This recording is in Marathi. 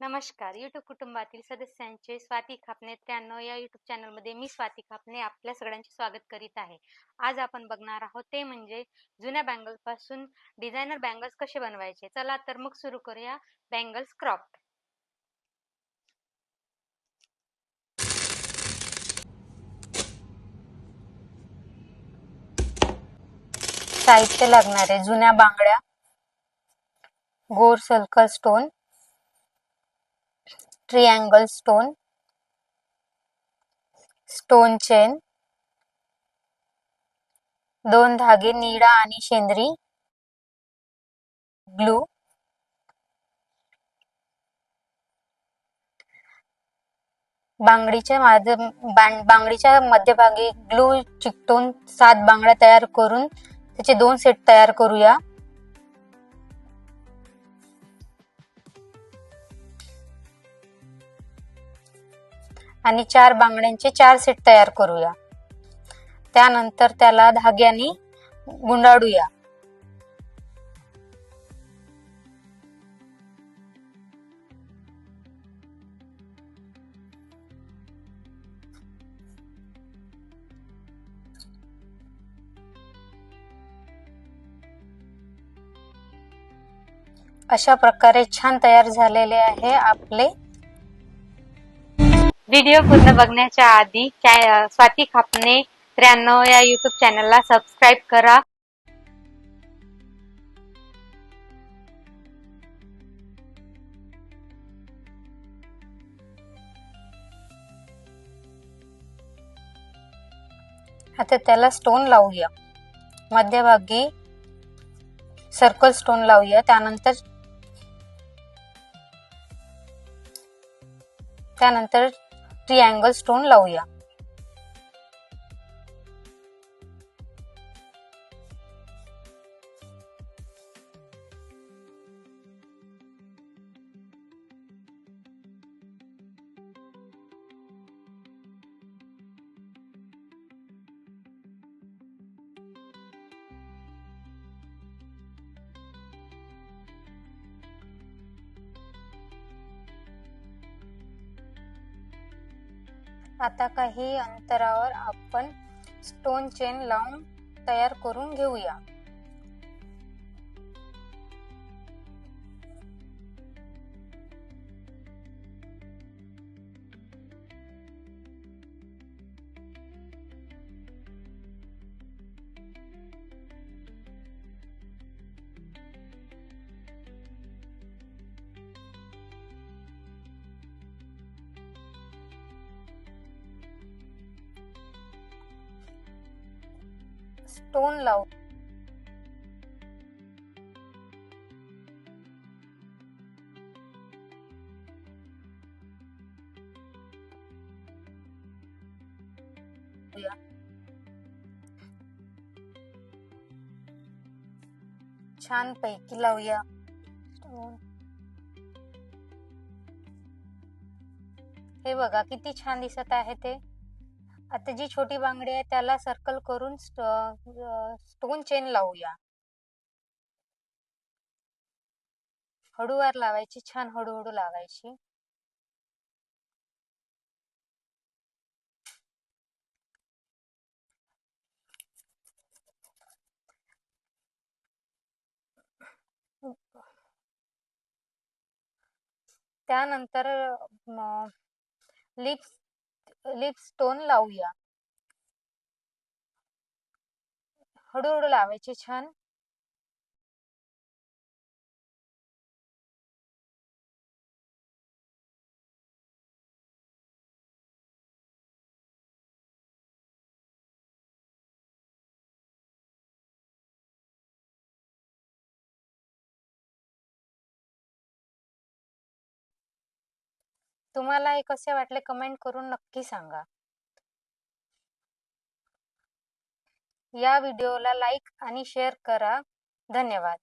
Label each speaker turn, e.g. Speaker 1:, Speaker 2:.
Speaker 1: नमस्कार. YouTube कुटुंबातील सदस्यांचे स्वाती खापणे 93 या YouTube चॅनलमध्ये मी स्वाती खापणे आपल्या सगळ्यांचे स्वागत करीत आहे. आज आपण बघणार आहोत ते म्हणजे जुन्या बँगल्सपासून डिझायनर बँगल्स कसे बनवायचे. चला तर मग सुरू करूया बँगल्स क्राफ्ट. साहित्य लागणारे जुन्या बांगड्या, गोल circle stone, triangle stone, stone chain, 2 धागे निळा आणि शेंदरी, ग्लू, बांगडीच्या मध्यभागी ग्लू चिकटवून 7 बांगड्या तयार करून त्याचे 2 सेट तयार करूया. आणि 4 बांगड्यांचे 4 सेट तयार करूया. त्यानंतर त्याला धाग्याने गुंडाळूया. अशा प्रकारे छान तयार झालेले आहे आपले. व्हिडिओ पूर्ण बघण्याच्या आधी स्वाती खापणे 93 या YouTube चॅनलला सबस्क्राईब करा. आता त्याला स्टोन लावूया. मध्यभागी सर्कल स्टोन लावूया. त्यानंतर ट्रिअँगल स्टोन लावूया. आता काही अंतरावर आपण स्टोन चेन लावून तयार करून घेऊया. स्टोन लावू. छान पैकी लावूया. हे बघा किती छान दिसत आहे ते. आता जी छोटी बांगडी आहे त्याला सर्कल करून स्टोन चेन लावूया. हळूवार लावायची, छान हळूहळू लावायची. त्यानंतर लिप स्टोन लावूया. हळूहळू लावायची छान. तुम्हाला हे कसे वाटले कमेंट करून नक्की सांगा. या व्हिडिओला लाईक आणि शेअर करा. धन्यवाद.